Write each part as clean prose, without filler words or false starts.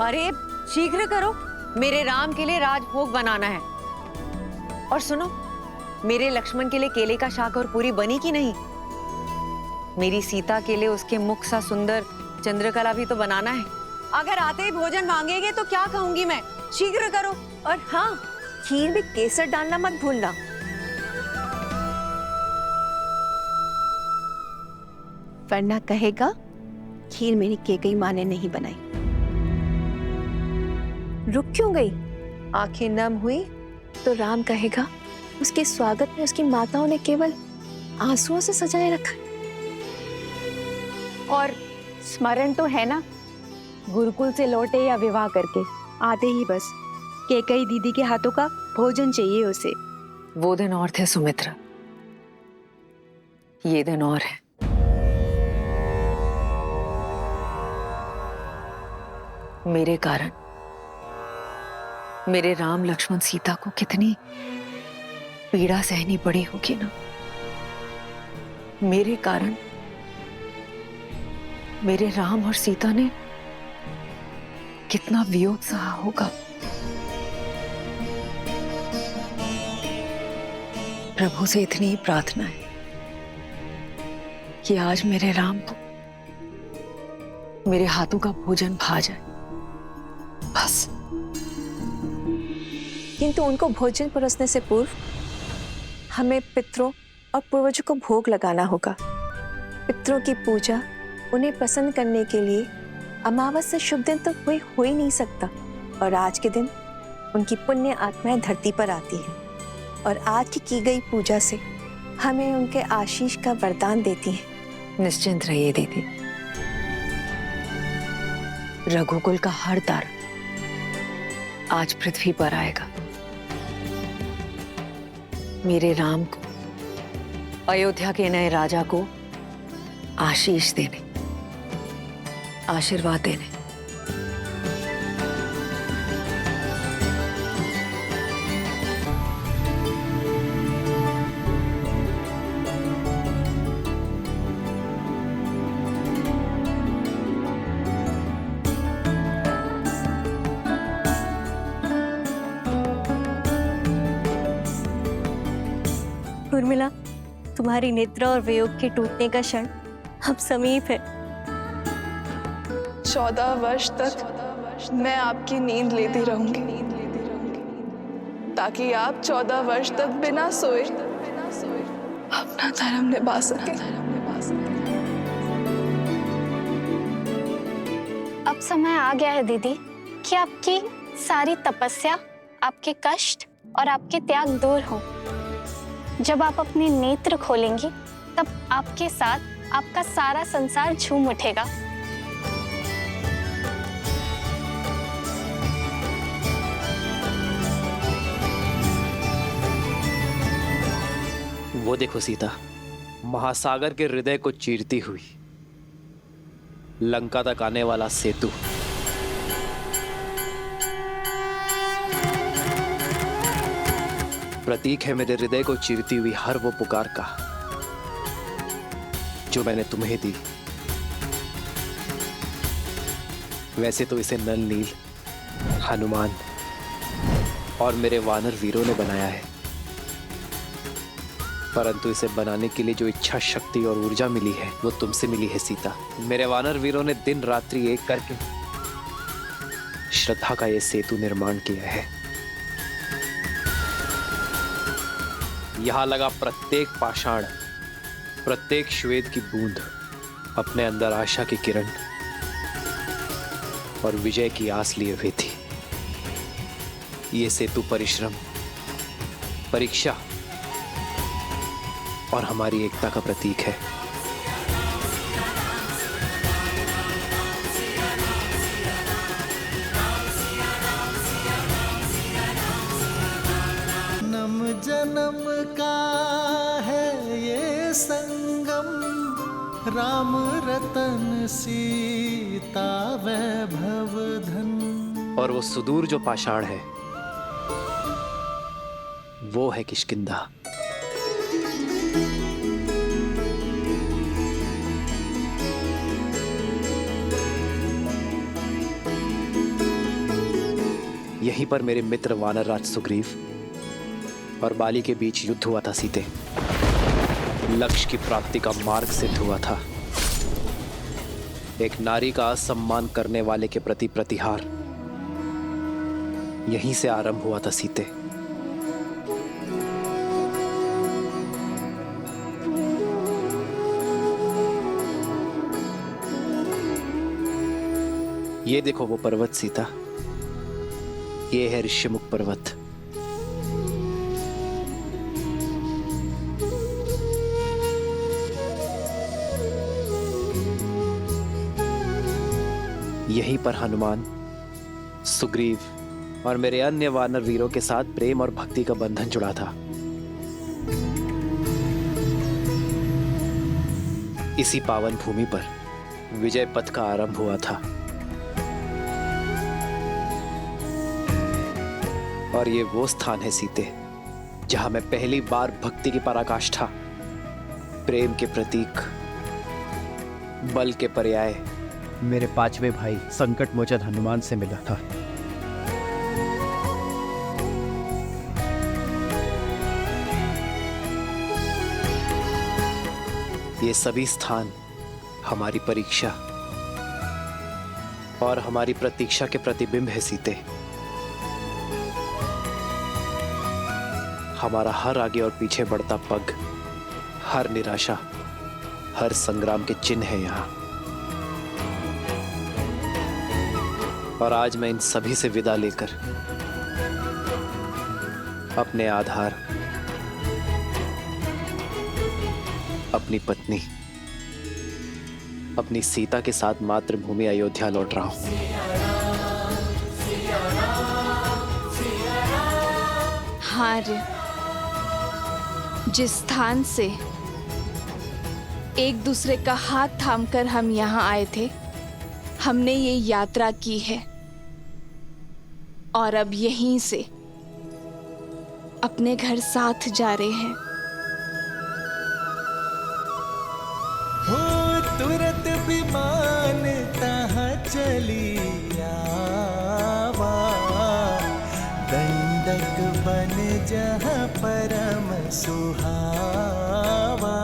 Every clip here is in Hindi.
अरे शीघ्र करो, मेरे राम के लिए राजभोग बनाना है। और सुनो, मेरे लक्ष्मण के लिए केले का शाक और पूरी बनी कि नहीं? मेरी सीता के लिए उसके मुख सा सुंदर चंद्रकला भी तो बनाना है। अगर आते ही भोजन मांगेंगे तो क्या कहूंगी मैं? शीघ्र करो। और हाँ, खीर में केसर डालना मत भूलना। वरना कहेगा खीर मेरी केकई माँ ने नहीं बनाई। रुक क्यों गई? आंखें नम हुई तो राम कहेगा उसके स्वागत में उसकी माताओं ने केवल आंसुओं से सजाए रखा। और स्मरण तो है ना, गुरुकुल से लौटे या विवाह करके आते ही बस केकई दीदी के हाथों का भोजन चाहिए उसे। वो दिन और थे सुमित्रा, ये दिन और है। मेरे कारण मेरे राम लक्ष्मण सीता को कितनी पीड़ा सहनी पड़ी होगी ना। मेरे कारण मेरे राम और सीता ने कितना वियोग सहा होगा। प्रभु से इतनी ही प्रार्थना है कि आज मेरे राम को मेरे हाथों का भोजन भा जाए, बस। किंतु उनको भोजन परोसने से पूर्व हमें पितरों और पूर्वजों को भोग लगाना होगा। पितरों की पूजा उन्हें प्रसन्न करने के लिए अमावस्या शुभ दिन तो कोई हो ही नहीं सकता। और आज के दिन उनकी पुण्य आत्माएं धरती पर आती हैं और आज की गई पूजा से हमें उनके आशीष का वरदान देती हैं। निश्चिंत रहिए दीदी, रघुकुल का हर तार आज पृथ्वी पर आएगा। मेरे राम को, अयोध्या के नए राजा को आशीष देने, आशीर्वाद देने। उर्मिला, तुम्हारी निद्रा और वियोग के टूटने का क्षण अब समीप है। 14 वर्ष तक मैं आपकी नींद लेती रहूंगी, ताकि आप 14 वर्ष तक बिना सोए अपना धर्म निभा सके। अब समय आ गया है दीदी कि आपकी सारी तपस्या, आपके कष्ट और आपके त्याग दूर हो। जब आप अपने नेत्र खोलेंगी तब आपके साथ आपका सारा संसार झूम उठेगा। वो देखो सीता, महासागर के हृदय को चीरती हुई लंका तक आने वाला सेतु। प्रतीक है मेरे हृदय को चीरती हुई हर वो पुकार का जो मैंने तुम्हें दी। वैसे तो इसे नल नील, हनुमान और मेरे वानर वीरों ने बनाया है, परंतु इसे बनाने के लिए जो इच्छा शक्ति और ऊर्जा मिली है वो तुमसे मिली है सीता। मेरे वानर वीरों ने दिन रात्रि एक करके श्रद्धा का ये सेतु निर्माण किया है। यहां लगा प्रत्येक पाषाण, प्रत्येक श्वेत की बूंद अपने अंदर आशा की किरण और विजय की आस लिए हुई थी। ये सेतु परिश्रम, परीक्षा और हमारी एकता का प्रतीक है। जन्म का है ये संगम, राम रतन सीता वैभव धन। और वो सुदूर जो पाषाण है वो है किष्किंधा। यहीं पर मेरे मित्र वानर राज सुग्रीव और बाली के बीच युद्ध हुआ था सीते। लक्ष्य की प्राप्ति का मार्ग सिद्ध हुआ था। एक नारी का असम्मान करने वाले के प्रति प्रतिहार यहीं से आरंभ हुआ था सीते। ये देखो वो पर्वत सीता, ये है ऋष्यमुख पर्वत। यहीं पर हनुमान, सुग्रीव और मेरे अन्य वानर वीरों के साथ प्रेम और भक्ति का बंधन जुड़ा था। इसी पावन भूमि पर विजय पथ का आरंभ हुआ था। और ये वो स्थान है सीते, जहां मैं पहली बार भक्ति की पराकाष्ठा, प्रेम के प्रतीक, बल के पर्याय मेरे पांचवे भाई संकट मोचन हनुमान से मिला था। ये सभी स्थान हमारी परीक्षा और हमारी प्रतीक्षा के प्रतिबिंब है सीते। हमारा हर आगे और पीछे बढ़ता पग, हर निराशा, हर संग्राम के चिन्ह है यहाँ। और आज मैं इन सभी से विदा लेकर अपने आधार, अपनी पत्नी, अपनी सीता के साथ मातृभूमि अयोध्या लौट रहा हूं। आर्य, जिस स्थान से एक दूसरे का हाथ थामकर हम यहाँ आए थे, हमने ये यात्रा की है और अब यहीं से अपने घर साथ जा रहे हैं। हो तुरंत विमान तहाँ चली आवा, दंडक बन जहाँ परम सुहावा।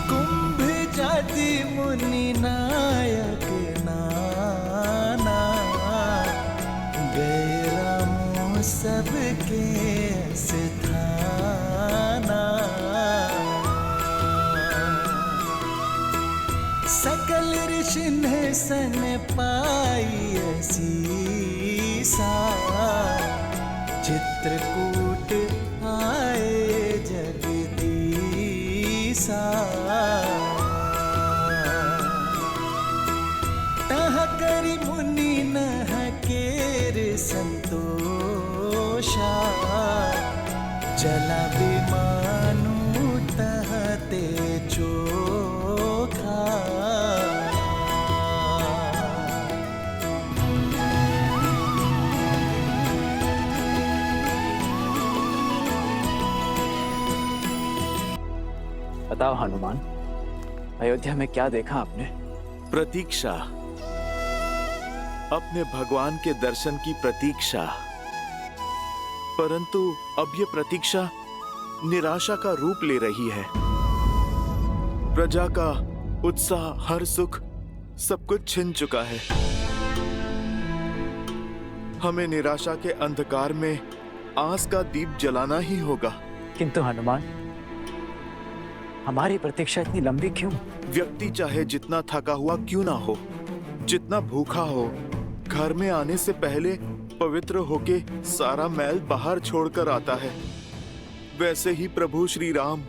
कुंभ जाति मुनि नायक नाना, गए रामों सबके स्थाना। सकल ऋषि ने सन पाई सीसा, चित्रकूट आए जगदीसा। तह करी मुनि नह केर संतोषा, जला विमानु तहते चोखा। बताओ हनुमान, अयोध्या में क्या देखा आपने? प्रतीक्षा, अपने भगवान के दर्शन की प्रतीक्षा। परंतु अब ये प्रतीक्षा निराशा का रूप ले रही है। प्रजा का उत्साह, हर सुख, सब कुछ छिन चुका है। हमें निराशा के अंधकार में आस का दीप जलाना ही होगा। किंतु हनुमान, हमारी प्रतीक्षा इतनी लंबी क्यों? व्यक्ति चाहे जितना थका हुआ क्यों ना हो, जितना भूखा हो, घर में आने से पहले पवित्र होके सारा मैल बाहर छोड़कर आता है। वैसे ही प्रभु श्री राम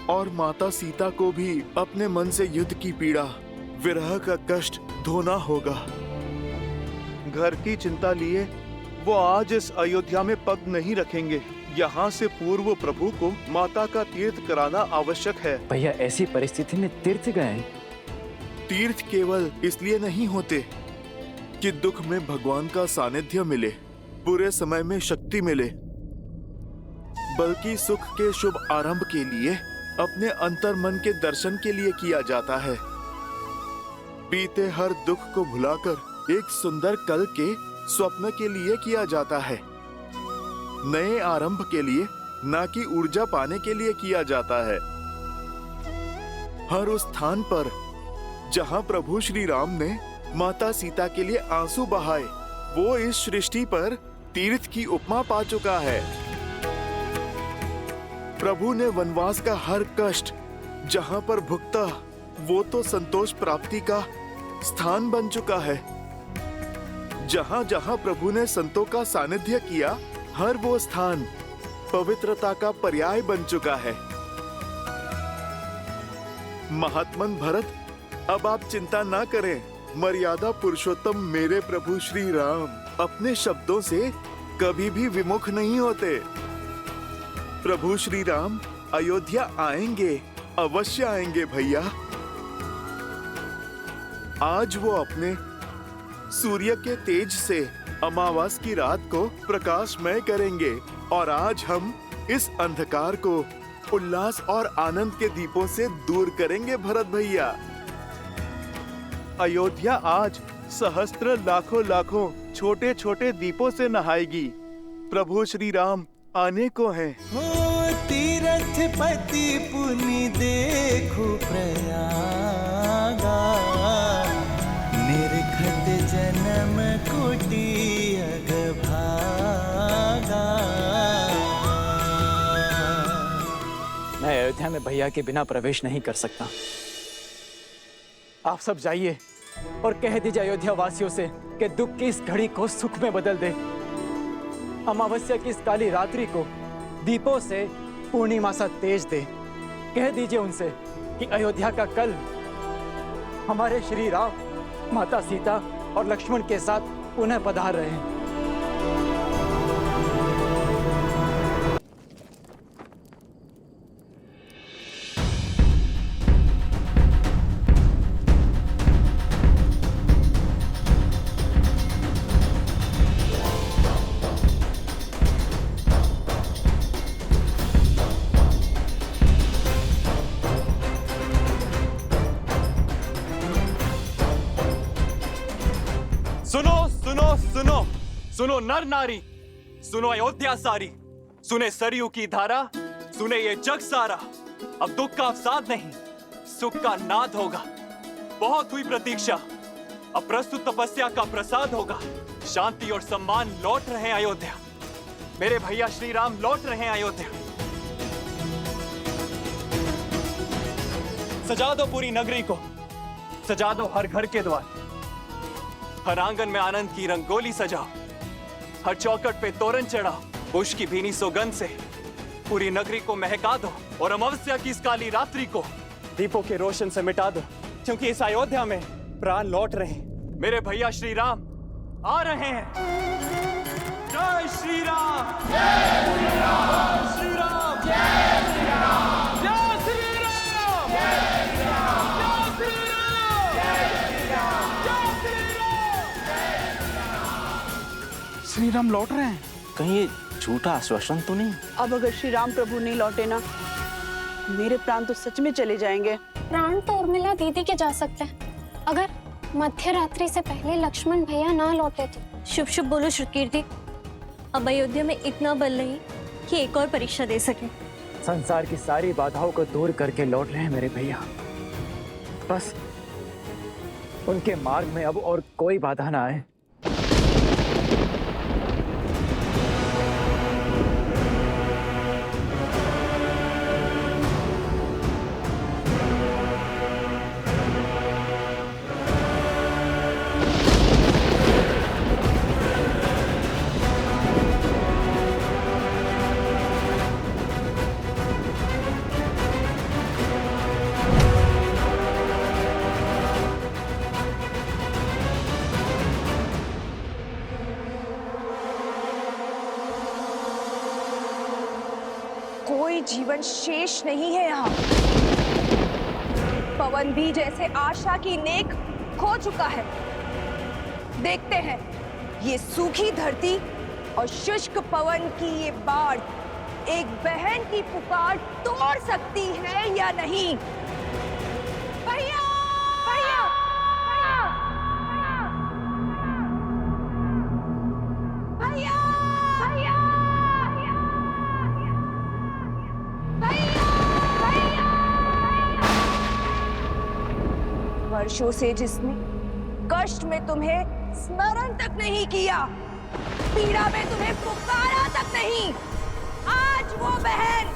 और माता सीता को भी अपने मन से युद्ध की पीड़ा, विरह का कष्ट धोना होगा। घर की चिंता लिए वो आज इस अयोध्या में पग नहीं रखेंगे। यहाँ से पूर्व प्रभु को माता का तीर्थ कराना आवश्यक है। भैया, ऐसी परिस्थिति में तीर्थ गए? तीर्थ केवल इसलिए नहीं होते कि दुख में भगवान का सानिध्य मिले, बुरे समय में शक्ति मिले, बल्कि सुख के शुभ आरंभ के लिए, अपने अंतर मन के दर्शन के लिए किया जाता है। बीते हर दुख को भुलाकर एक सुंदर कल के स्वप्न के लिए किया जाता है। नए आरंभ के लिए, ना कि ऊर्जा पाने के लिए किया जाता है। हर उस स्थान पर जहां प्रभु श्री राम ने माता सीता के लिए आंसू बहाए, वो इस सृष्टि पर तीर्थ की उपमा पा चुका है। प्रभु ने वनवास का हर कष्ट जहां पर भुगता, वो तो संतोष प्राप्ति का स्थान बन चुका है। जहां जहां प्रभु ने संतों का सानिध्य किया, हर वो स्थान पवित्रता का पर्याय बन चुका है। महात्मन भरत, अब आप चिंता ना करें। मर्यादा पुरुषोत्तम मेरे प्रभु श्री राम अपने शब्दों से कभी भी विमुख नहीं होते। प्रभु श्री राम अयोध्या आएंगे, अवश्य आएंगे भैया। आज वो अपने सूर्य के तेज से अमावस की रात को प्रकाशमय करेंगे और आज हम इस अंधकार को उल्लास और आनंद के दीपों से दूर करेंगे भरत भैया। अयोध्या आज सहस्त्र लाखों लाखों छोटे छोटे दीपों से नहाएगी। प्रभु श्री राम आने को हैं। हो तीरथ पति पुनि देखो प्रयागा, निरखत जन्म कोटि अगभागा। मैं अयोध्या में भैया के बिना प्रवेश नहीं कर सकता। आप सब जाइए और कह दीजिए अयोध्या वासियों से कि दुख की इस घड़ी को सुख में बदल दे। अमावस्या की इस काली रात्रि को दीपों से पूर्णिमा सा तेज दे। कह दीजिए उनसे कि अयोध्या का कल हमारे श्री राम, माता सीता और लक्ष्मण के साथ पुनः पधार रहे हैं। सुनो सुनो सुनो सुनो नर नारी, सुनो अयोध्या सारी, सुने सरयू की धारा, सुने ये जग सारा। अब दुख का अवसाद नहीं, सुख का नाद होगा। बहुत हुई प्रतीक्षा, अब प्रस्तुत तपस्या का प्रसाद होगा। शांति और सम्मान लौट रहे हैं अयोध्या। मेरे भैया श्री राम लौट रहे हैं अयोध्या। सजा दो पूरी नगरी को, सजा दो हर घर के द्वार। हर आंगन में आनंद की रंगोली सजाओ, हर चौखट पे तोरण चढ़ाओ। पुष्प की भीनी सुगंध से पूरी नगरी को महका दो और अमावस्या की इस काली रात्रि को दीपों के रोशन से मिटा दो, क्योंकि इस अयोध्या में प्राण लौट रहे हैं। मेरे भैया श्री राम आ रहे हैं। जय श्री राम, जय श्री राम, श्री राम, जय श्री राम, जय श्री राम, जय श्री राम, जय श्री राम, जय श्री राम, जय श्री राम। श्री राम लौट रहे हैं। कहीं ये झूठा आश्वासन तो नहीं? अब अगर श्री राम प्रभु नहीं लौटे ना, मेरे प्राण तो सच में चले जाएंगे। प्राण तो उर्मिला दीदी के जा सकते हैं, अगर मध्य रात्रि से पहले लक्ष्मण भैया ना लौटे तो। शुभ शुभ बोलो श्रुतकीर्ति। अब अयोध्या में इतना बल नहीं कि एक और परीक्षा दे सके। संसार की सारी बाधाओं को दूर करके लौट रहे हैं मेरे भैया। बस उनके मार्ग में अब और कोई बाधा ना आए। कोई जीवन शेष नहीं है यहाँ। पवन भी जैसे आशा की नेक खो चुका है। देखते हैं ये सूखी धरती और शुष्क पवन की ये बाढ़ एक बहन की पुकार तोड़ सकती है या नहीं। भैया, भैया, वर्षों से जिसने कष्ट में तुम्हें स्मरण तक नहीं किया, पीड़ा में तुम्हें पुकारा तक नहीं, आज वो बहन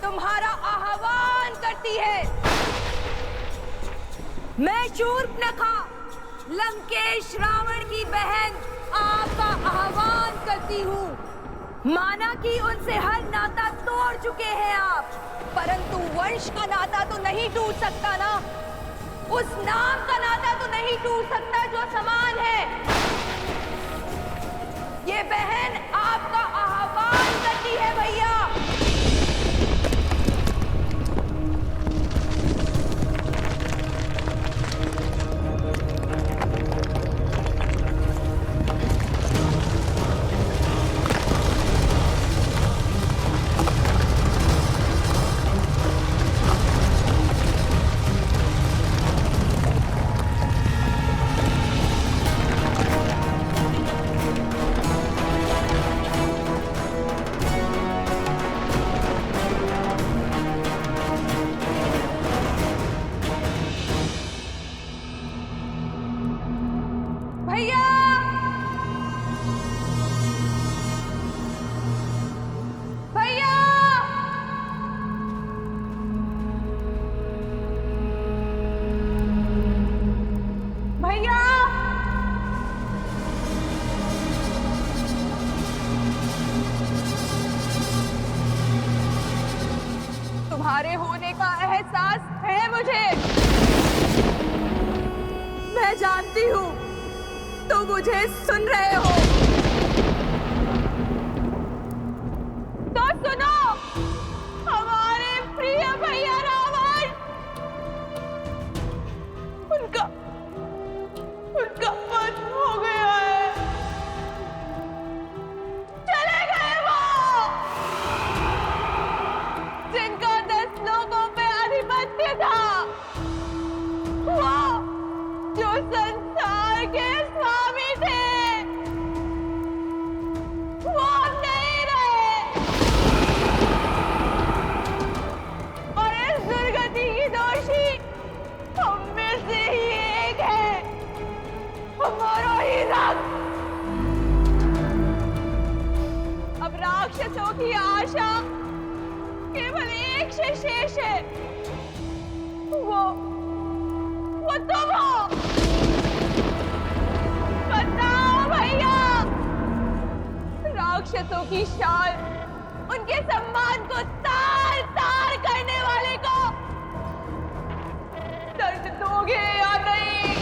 तुम्हारा आह्वान करती है। मैं शूर्पणखा, लंकेश रावण की बहन, आपका आह्वान करती हूँ। माना कि उनसे हर नाता तोड़ चुके हैं आप, परंतु वंश का नाता तो नहीं टूट सकता ना, उस नाम का नाता तो नहीं टूट सकता जो समान है। ये बहन आपका आह्वान करती है भैया। तुम्हारे होने का एहसास है मुझे। मैं जानती हूँ तुम मुझे सुन रहे हो। तो सुनो, हमारे प्रिय भैया रावण, उनका वध हो गया है। चले गए वो जिनका 10 लोगों पे आधिपत्य था, वो जो संसार के स्वामी थे, वो नहीं रहे। और इस दुर्गति की दोषी हम में से ही एक है, हमारा ही रक्त। अब राक्षसों की आशा केवल एक से शेष है, वो तुम हो। बताओ भैया, राक्षसों की शान, उनके सम्मान को तार तार करने वाले को दर्द दोगे या नहीं?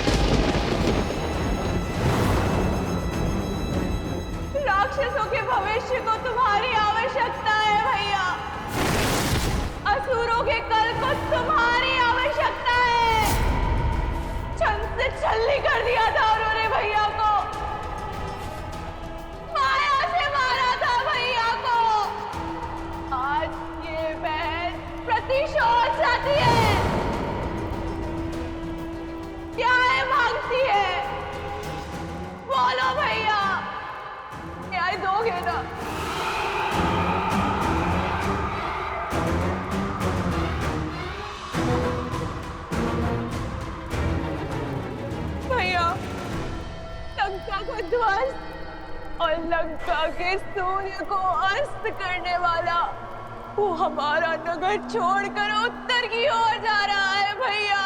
राक्षसों के भविष्य को तुम्हारी आवश्यकता है भैया, असुरों के कल को तुम्हारी आवश्यकता है। छन से छल्ली कर दिया था उन्होंने भैया को, माया से मारा था भैया को। आज ये बहन प्रतिशोध चाहती है, न्याय मांगती है। बोलो भैया, न्याय दोगे ना? भैया, लंका को ध्वस्त और लंका के सूर्य को अस्त करने वाला वो हमारा नगर छोड़कर उत्तर की ओर जा रहा है भैया।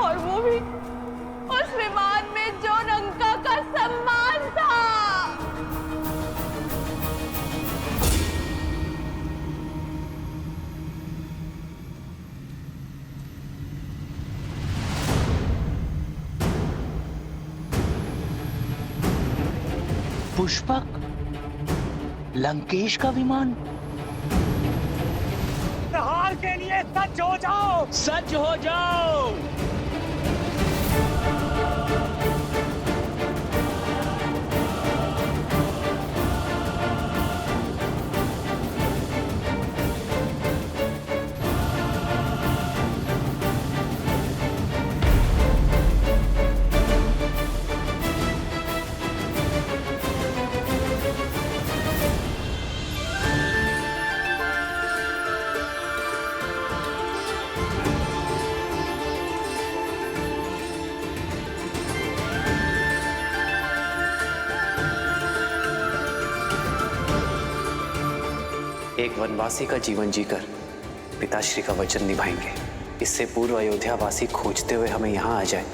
और वो भी उस विमान में जो लंका का सम्मान था। पुष्पक, लंकेश का विमान। प्रहार के लिए सज्ज हो जाओ, सज्ज हो जाओ। एक वनवासी का जीवन जीकर पिताश्री का वचन निभाएंगे। इससे पूर्व अयोध्यावासी खोजते हुए हमें यहाँ आ जाए।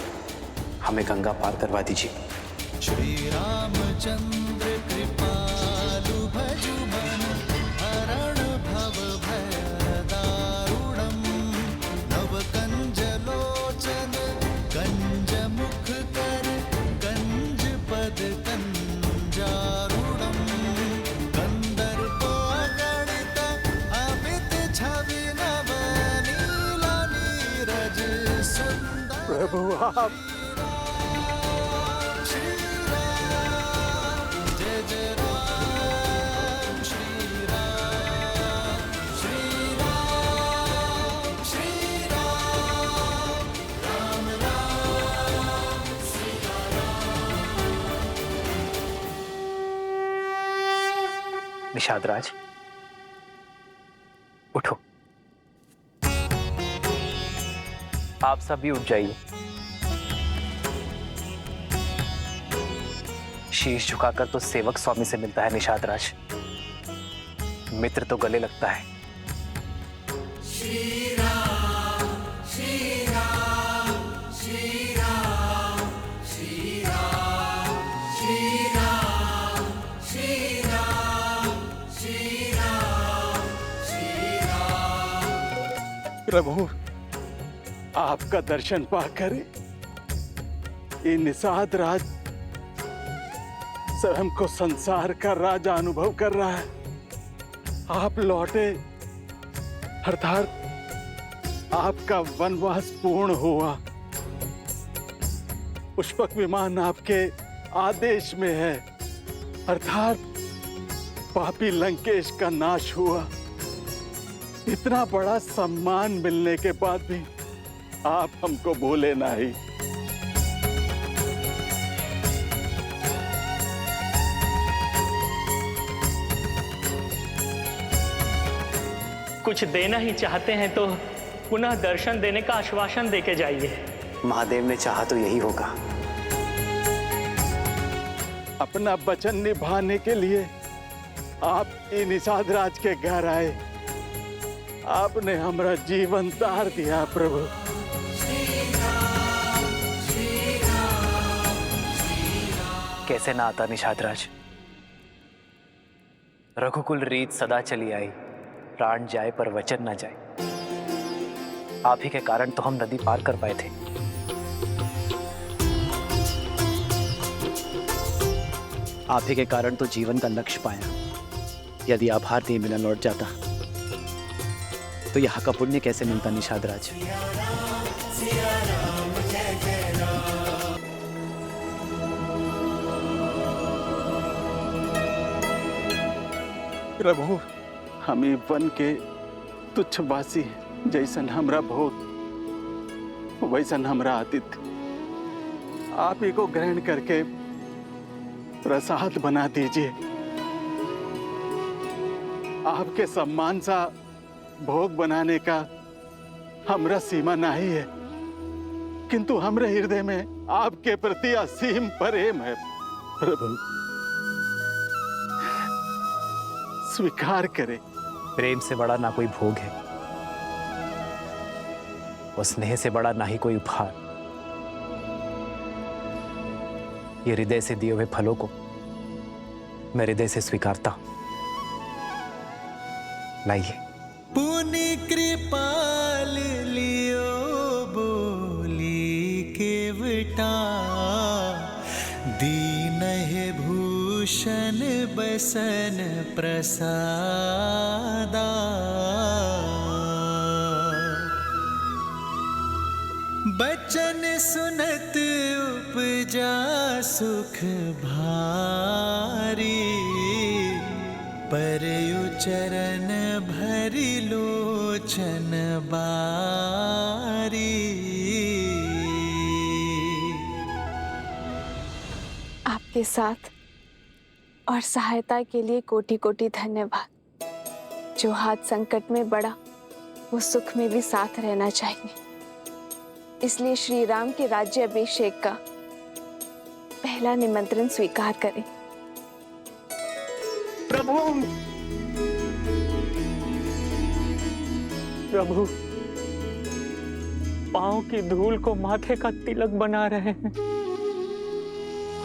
हमें गंगा पार करवा दीजिए। श्री रामचंद्र कृपालु भजु मन हरण भव भय दारुणम नव कंज लोचन कंज मुख कर कंज पद कंजारुणम कंदर्प अगणित अमित छवि नव नील नीरज सुंदर। प्रभु आप निषाद राज, उठो। आप सब भी उठ जाइए। शीश झुकाकर तो सेवक स्वामी से मिलता है निषाद राज, मित्र तो गले लगता है। श्री राम श्री राम श्री राम श्री राम श्री राम श्री राम श्री राम श्री राम। प्रभु आपका दर्शन पाकर ये निषाद राज स्वयं को संसार का राजा अनुभव कर रहा है। आप लौटे अर्थात आपका वनवास पूर्ण हुआ। पुष्पक विमान आपके आदेश में है, अर्थात पापी लंकेश का नाश हुआ। इतना बड़ा सम्मान मिलने के बाद भी आप हमको भूले नहीं। कुछ देना ही चाहते हैं तो पुनः दर्शन देने का आश्वासन देके जाइए। महादेव ने चाहा तो यही होगा। अपना वचन निभाने के लिए आप निषाद राज के घर आए। आपने हमारा जीवन तार दिया प्रभु। कैसे ना आता निषाद राज। रघुकुल रीत सदा चली आई, प्राण जाए पर वचन ना जाए। आप ही के कारण तो हम नदी पार कर पाए थे। आप ही के कारण तो जीवन का लक्ष्य पाया। यदि आभार नहीं मिला लौट जाता तो यहाँ का पुण्य कैसे मिलता निषाद राज। प्रभु हमें वन के तुच्छवासी जैसन हमरा भोग वैसन हमरा आतिथ्य आप ही को ग्रहण करके प्रसाद बना दीजिए। आपके सम्मान सा भोग बनाने का हमरा सीमा नहीं है, किंतु हमरे हृदय में आपके प्रति असीम प्रेम है। प्रभु स्वीकार करें। प्रेम से बड़ा ना कोई भोग है और स्नेह से बड़ा ना ही कोई उपहार। ये हृदय से दिए हुए फलों को मैं हृदय से स्वीकारता हूं। लाइए। पुनि कृपाल लियो बोली केवटा दीन है भूषण बसन प्रसादा बचन सुनत उपजा सुख भारी परयु चरण भरि लोचन बारी। आपके साथ और सहायता के लिए कोटि कोटि धन्यवाद। जो हाथ संकट में बड़ा वो सुख में भी साथ रहना चाहिए। इसलिए श्री राम के राज्य अभिषेक का पहला निमंत्रण स्वीकार करें। प्रभु प्रभु पांव की धूल को माथे का तिलक बना रहे हैं।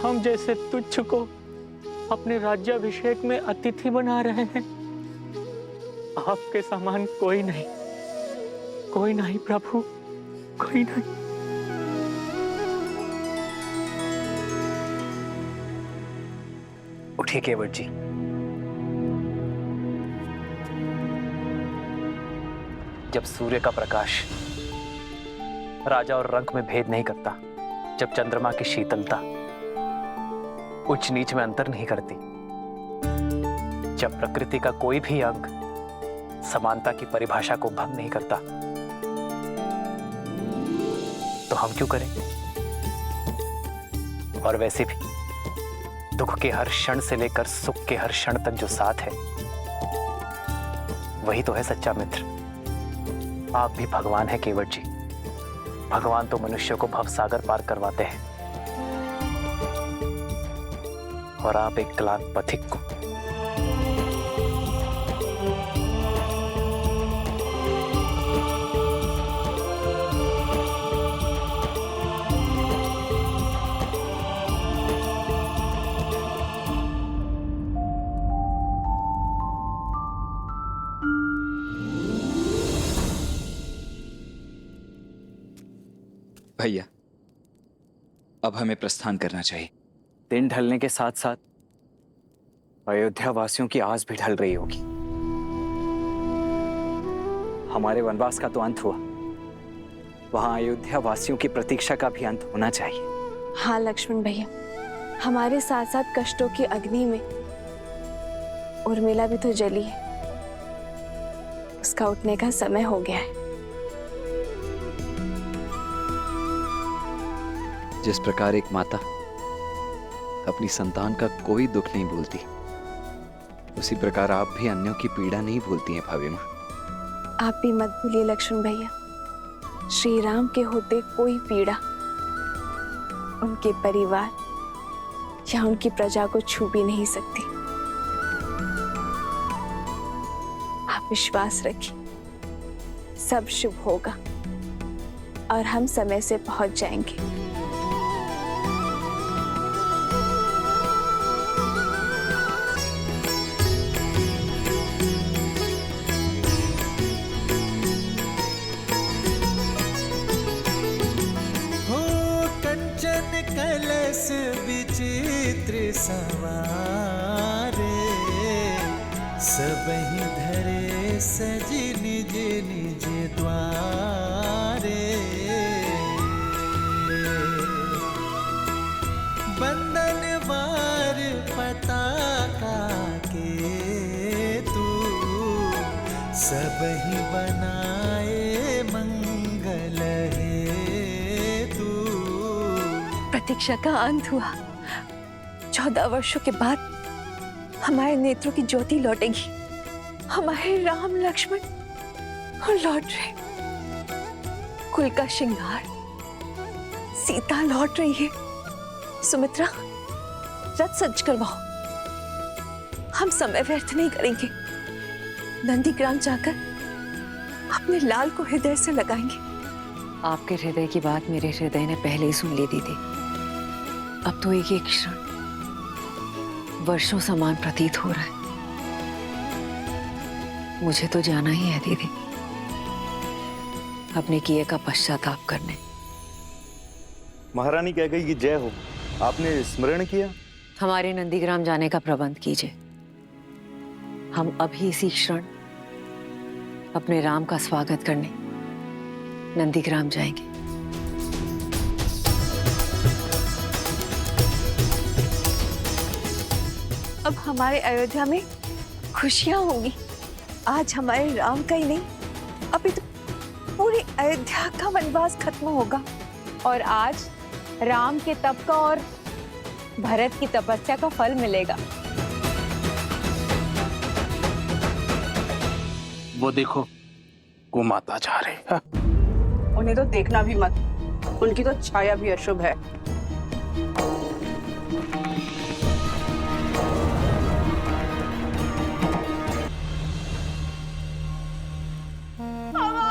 हम जैसे तुच्छ को अपने राज्याभिषेक में अतिथि बना रहे हैं। आपके समान कोई नहीं प्रभु, कोई नहीं। उठिए केवट जी। जब सूर्य का प्रकाश राजा और रंक में भेद नहीं करता, जब चंद्रमा की शीतलता उच्च नीच में अंतर नहीं करती, जब प्रकृति का कोई भी अंग समानता की परिभाषा को भंग नहीं करता, तो हम क्यों करें? और वैसे भी दुख के हर क्षण से लेकर सुख के हर क्षण तक जो साथ है, वही तो है सच्चा मित्र। आप भी भगवान है केवट जी। भगवान तो मनुष्य को भवसागर पार करवाते हैं, और आप एक क्लांत पथिक को। भैया, अब हमें प्रस्थान करना चाहिए। दिन ढलने के साथ साथ अयोध्या वासियों की आस भी ढल रही होगी। हमारे वनवास का तो अंत हुआ, वहां अयोध्या वासियों की प्रतीक्षा का भी अंत होना चाहिए। हाँ लक्ष्मण भैया, हमारे साथ साथ कष्टों की अग्नि में उर्मिला भी तो जली है। उसका उठने का समय हो गया है। जिस प्रकार एक माता अपनी संतान का कोई दुख नहीं भूलती, उसी प्रकार आप भी अन्यों की पीड़ा नहीं भूलती हैं भाभी माँ। आप भी मत भूलिए लक्ष्मण भैया, श्री राम के होते कोई पीड़ा उनके परिवार या उनकी प्रजा को छू भी नहीं सकती। आप विश्वास रखिए, सब शुभ होगा और हम समय से पहुंच जाएंगे। कलश विचित्र सवारे, सबहि धरे सज निज निज द्वारे। बंदनवार पताका के तू, सबहि बनाए मंगल हे। प्रतीक्षा का अंत हुआ। 14 वर्षों के बाद हमारे नेत्रों की ज्योति लौटेगी। हमारे राम लक्ष्मण लौट रहे, कुल का श्रृंगार, सीता लौट रही है। सुमित्रा, रथ सज्ज करवाओ। हम समय व्यर्थ नहीं करेंगे। नंदीग्राम जाकर अपने लाल को हृदय से लगाएंगे। आपके हृदय की बात मेरे हृदय ने पहले ही सुन ली दीदी। अब तो एक एक क्षण वर्षों समान प्रतीत हो रहा है। मुझे तो जाना ही है दीदी, अपने किए का पश्चाताप करने। महारानी कह गई कि जय हो, आपने स्मरण किया। हमारे नंदीग्राम जाने का प्रबंध कीजिए। हम अभी इसी क्षण अपने राम का स्वागत करने नंदीग्राम जाएंगे। अब हमारे अयोध्या में खुशियां होंगी। आज हमारे राम का ही नहीं, अभी तो पूरी अयोध्या का वनवास खत्म होगा। और आज राम के तप का और भरत की तपस्या का फल मिलेगा। वो देखो, वो माता जा रहे। उन्हें तो देखना भी मत, उनकी तो छाया भी अशुभ है। हमारे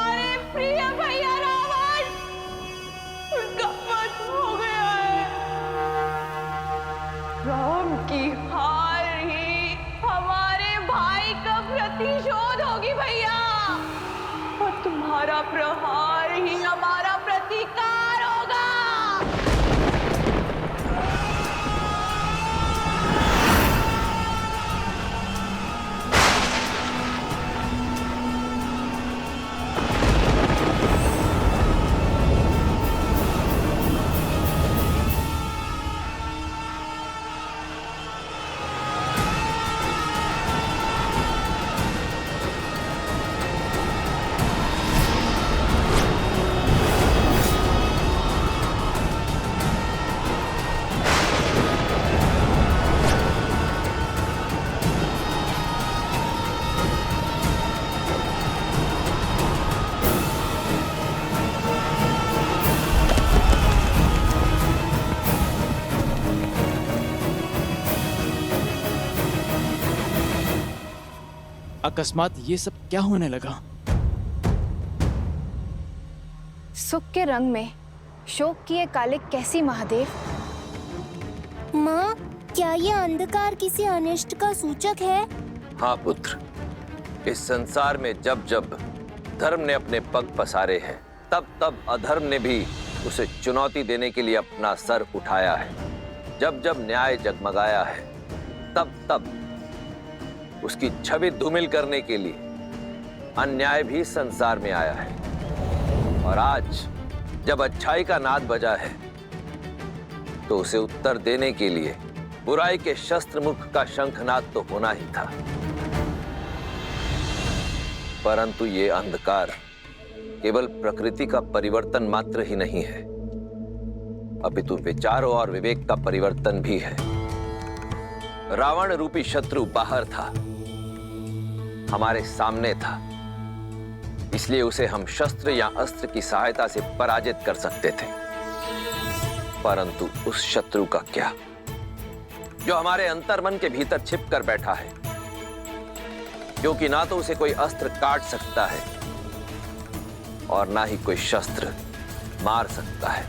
प्रहार ही हमारा प्रतिकार होगा। अकस्मात ये सब क्या होने लगा? सुख के रंग में शोक किए काले कैसी महादेव। माँ, क्या ये अंधकार किसी अनिष्ट का सूचक है? हाँ पुत्र, इस संसार में जब जब धर्म ने अपने पग पसारे हैं, तब तब अधर्म ने भी उसे चुनौती देने के लिए अपना सर उठाया है। जब जब न्याय जगमगाया है, तब तब उसकी छवि धूमिल करने के लिए अन्याय भी संसार में आया है। और आज जब अच्छाई का नाद बजा है, तो उसे उत्तर देने के लिए बुराई के शस्त्र मुख का शंखनाद तो होना ही था। परंतु ये अंधकार केवल प्रकृति का परिवर्तन मात्र ही नहीं है, अपितु विचारों और विवेक का परिवर्तन भी है। रावण रूपी शत्रु बाहर था, हमारे सामने था, इसलिए उसे हम शस्त्र या अस्त्र की सहायता से पराजित कर सकते थे। परंतु उस शत्रु का क्या, जो हमारे अंतर्मन के भीतर छिप कर बैठा है, क्योंकि ना तो उसे कोई अस्त्र काट सकता है और ना ही कोई शस्त्र मार सकता है।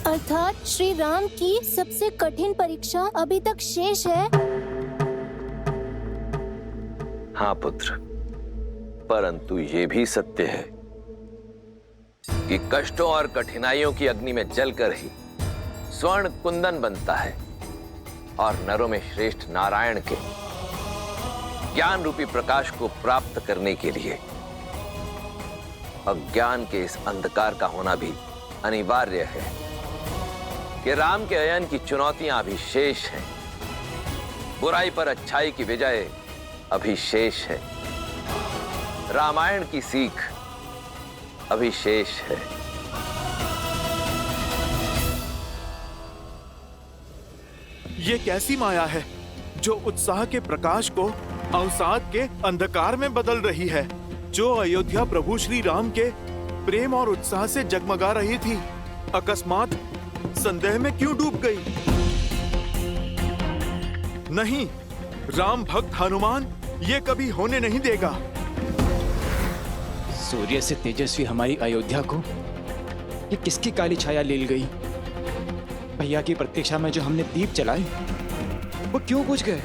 अर्थात श्री राम की सबसे कठिन परीक्षा अभी तक शेष है। हाँ पुत्र, परंतु ये भी सत्य है कि कष्टों और कठिनाइयों की अग्नि में जलकर ही स्वर्ण कुंदन बनता है और नरों में श्रेष्ठ नारायण के ज्ञान रूपी प्रकाश को प्राप्त करने के लिए अज्ञान के इस अंधकार का होना भी अनिवार्य है। कि राम के अयन की चुनौतियां अभी शेष हैं, बुराई पर अच्छाई की विजय अभी शेष है, रामायण की सीख अभी शेष है। ये कैसी माया है जो उत्साह के प्रकाश को अवसाद के अंधकार में बदल रही है, जो अयोध्या प्रभु श्री राम के प्रेम और उत्साह से जगमगा रही थी, अकस्मात संदेह में क्यों डूब गई? नहीं, राम भक्त हनुमान ये कभी होने नहीं देगा। सूर्य से तेजस्वी हमारी अयोध्या को ये किसकी काली छाया ले गई? भैया की प्रतीक्षा में जो हमने दीप जलाए, वो क्यों बुझ गए?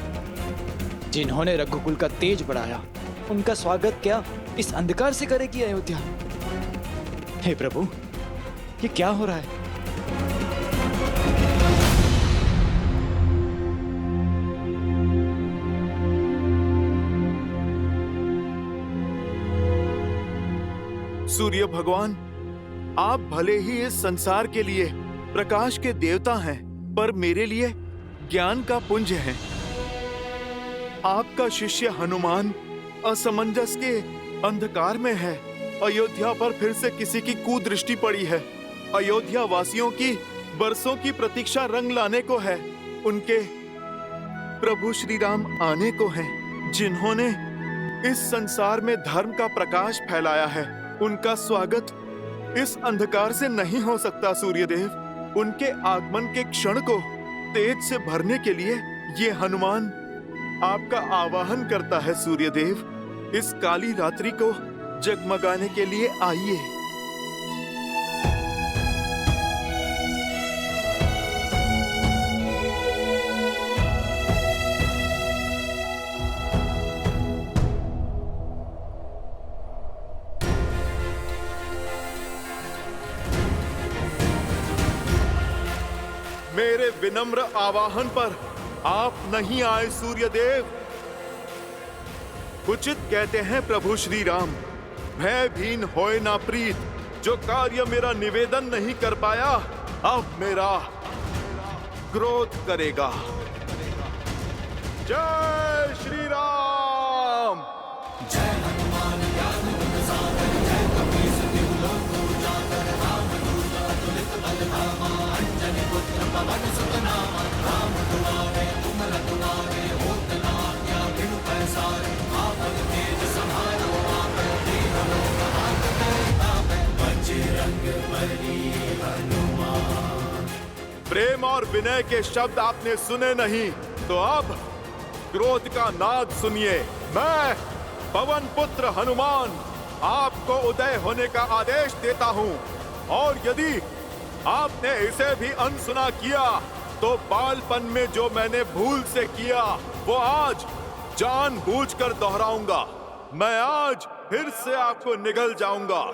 जिन्होंने रघुकुल का तेज बढ़ाया, उनका स्वागत क्या इस अंधकार से करेगी अयोध्या? हे प्रभु, ये क्या हो रहा है? सूर्य भगवान, आप भले ही इस संसार के लिए प्रकाश के देवता हैं, पर मेरे लिए ज्ञान का पुंज हैं। आपका शिष्य हनुमान असमंजस के अंधकार में है। अयोध्या पर फिर से किसी की कुदृष्टि पड़ी है। अयोध्या वासियों की बरसों की प्रतीक्षा रंग लाने को है। उनके प्रभु श्री राम आने को हैं, जिन्होंने इस संसार में धर्म का प्रकाश फैलाया है। उनका स्वागत इस अंधकार से नहीं हो सकता सूर्यदेव। उनके आगमन के क्षण को तेज से भरने के लिए ये हनुमान आपका आवाहन करता है सूर्यदेव। इस काली रात्रि को जगमगाने के लिए आइए। मेरे विनम्र आवाहन पर आप नहीं आए सूर्यदेव। उचित कहते हैं प्रभु श्री राम, भयभीन होए ना प्रीत। जो कार्य मेरा निवेदन नहीं कर पाया, अब मेरा क्रोध करेगा। जय श्री राम। जय हनुमान ज्ञान गुण सागर, जय कपीस तिहु लोक उजागर, राम दूत अतुलित बल धामा, अंजनी पुत्र पवन सुत नामा, राम दुआरे तुम रखवारे, होत न आज्ञा बिनु पैसारे, आपन तेज समारो आपै, दीन लोक हाथ तापै, बजरंग बली हनुमान। प्रेम और विनय के शब्द आपने सुने नहीं, तो अब क्रोध का नाद सुनिए। मैं पवन पुत्र हनुमान आपको उदय होने का आदेश देता हूं, और यदि आपने इसे भी अनसुना किया तो बालपन में जो मैंने भूल से किया वो आज जानबूझकर दोहराऊंगा। मैं आज फिर से आपको निगल जाऊंगा।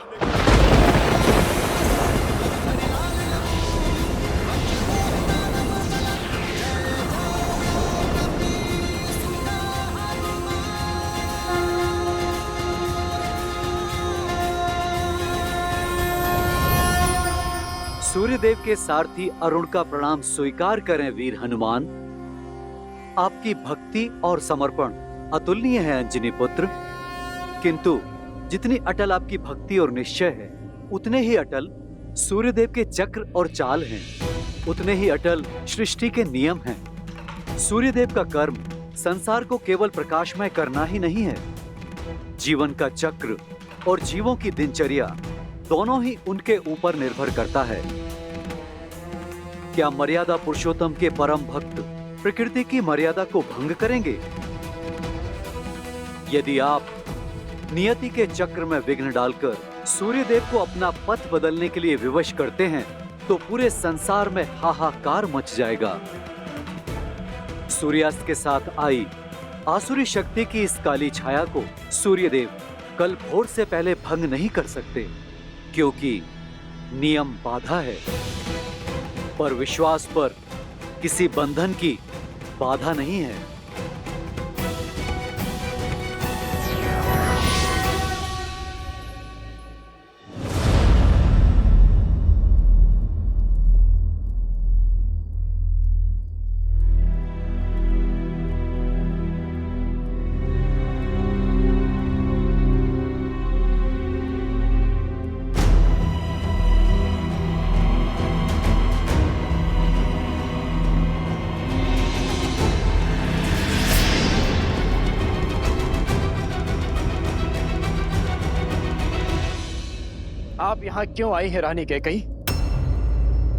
सूर्यदेव के सारथी अरुण का प्रणाम स्वीकार करें वीर हनुमान। आपकी भक्ति और समर्पण अतुलनीय है अंजनी पुत्र, किंतु जितनी अटल आपकी भक्ति और निश्चय है, उतने ही अटल सूर्यदेव के चक्र और चाल हैं, उतने ही अटल सृष्टि के नियम हैं। सूर्यदेव का कर्म संसार को केवल प्रकाशमय करना ही नहीं है, जीवन का चक्र और जीवों की दिनचर्या दोनों ही उनके ऊपर निर्भर करता है। क्या मर्यादा पुरुषोत्तम के परम भक्त प्रकृति की मर्यादा को भंग करेंगे? यदि आप नियति के चक्र में विघ्न डालकर सूर्यदेव को अपना पथ बदलने के लिए विवश करते हैं, तो पूरे संसार में हाहाकार मच जाएगा। सूर्यास्त के साथ आई आसुरी शक्ति की इस काली छाया को सूर्यदेव कल भोर से पहले भंग नहीं कर सकते, क्योंकि नियम बाधा है, पर विश्वास पर किसी बंधन की बाधा नहीं है। आप यहाँ क्यों आई है रानी कैकई?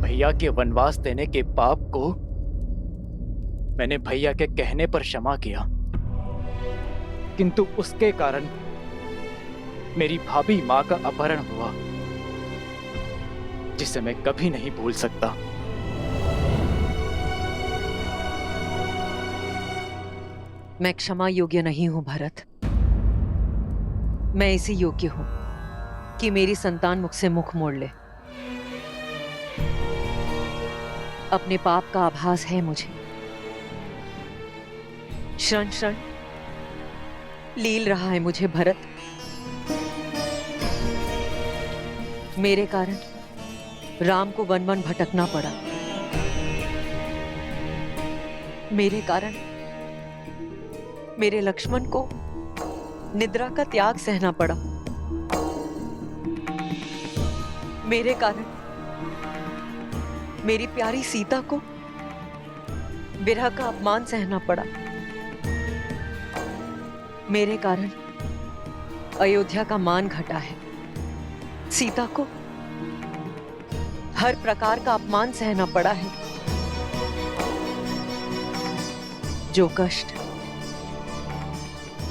भैया के वनवास देने के पाप को मैंने भैया के कहने पर क्षमा किया, किंतु उसके कारण मेरी भाभी माँ का अपहरण हुआ, जिसे मैं कभी नहीं भूल सकता। मैं क्षमा योग्य नहीं हूं भरत। मैं इसी योग्य हूं कि मेरी संतान मुझसे मुख मोड़ ले। अपने पाप का आभास है मुझे। क्षण क्षण लील रहा है मुझे भरत। मेरे कारण राम को वन वन भटकना पड़ा। मेरे कारण मेरे लक्ष्मण को निद्रा का त्याग सहना पड़ा। मेरे कारण मेरी प्यारी सीता को विरह का अपमान सहना पड़ा। मेरे कारण अयोध्या का मान घटा है। सीता को हर प्रकार का अपमान सहना पड़ा है। जो कष्ट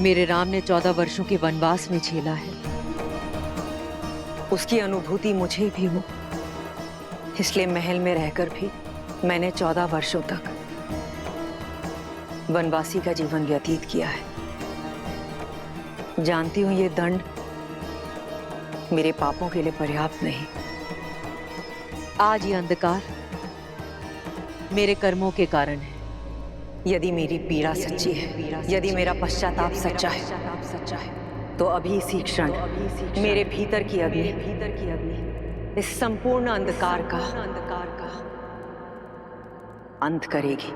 मेरे राम ने 14 वर्षों के वनवास में झेला है, उसकी अनुभूति मुझे भी हो। इसलिए महल में रहकर भी मैंने 14 वर्षों तक वनवासी का जीवन व्यतीत किया है। जानती हूं ये दंड मेरे पापों के लिए पर्याप्त नहीं। आज ये अंधकार मेरे कर्मों के कारण है। यदि मेरी पीड़ा सच्ची है, यदि मेरा पश्चाताप सच्चा है, तो अभी इसी क्षण मेरे भीतर की अग्नि इस संपूर्ण अंधकार का अंत करेगी।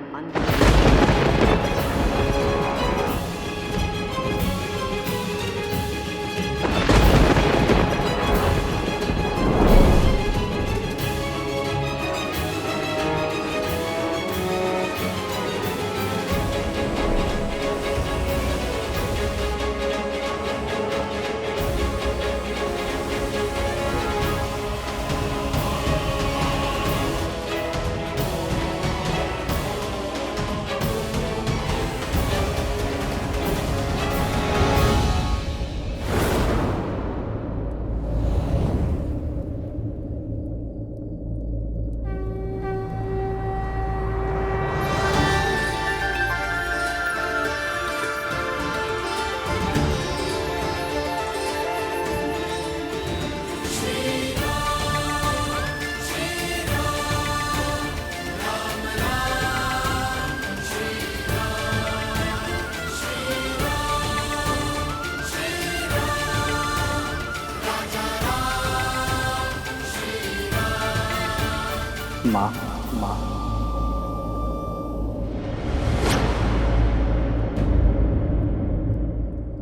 माँ,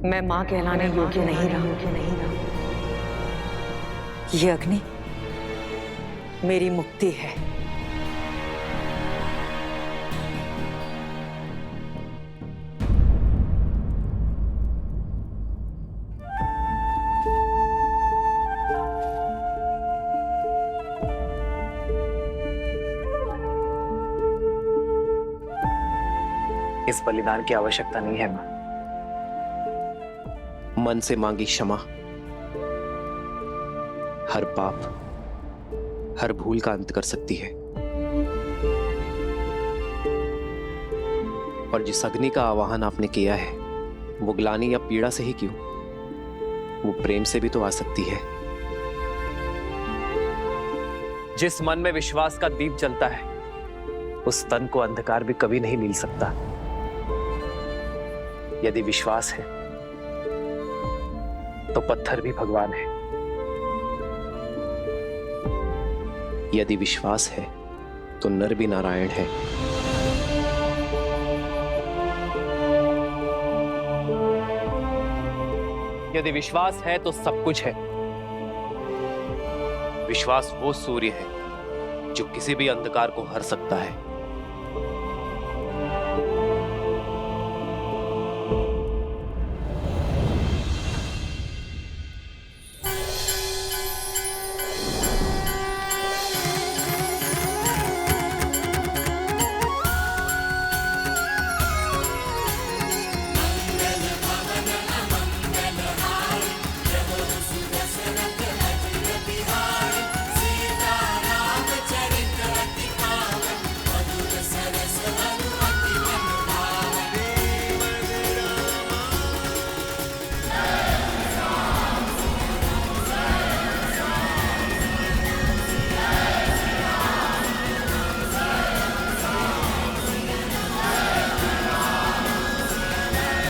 मैं मां कहलाने योग्य नहीं रहा। ये अग्नि मेरी मुक्ति है। इस बलिदान की आवश्यकता नहीं है मां। मन से मांगी क्षमा हर पाप, हर भूल का अंत कर सकती है। और जिस अग्नि का आवाहन आपने किया है, वो ग्लानि या पीड़ा से ही क्यों, वो प्रेम से भी तो आ सकती है। जिस मन में विश्वास का दीप जलता है, उस तन को अंधकार भी कभी नहीं नील सकता। यदि विश्वास है तो पत्थर भी भगवान है। यदि विश्वास है तो नर भी नारायण है। यदि विश्वास है तो सब कुछ है। विश्वास वो सूर्य है जो किसी भी अंधकार को हर सकता है।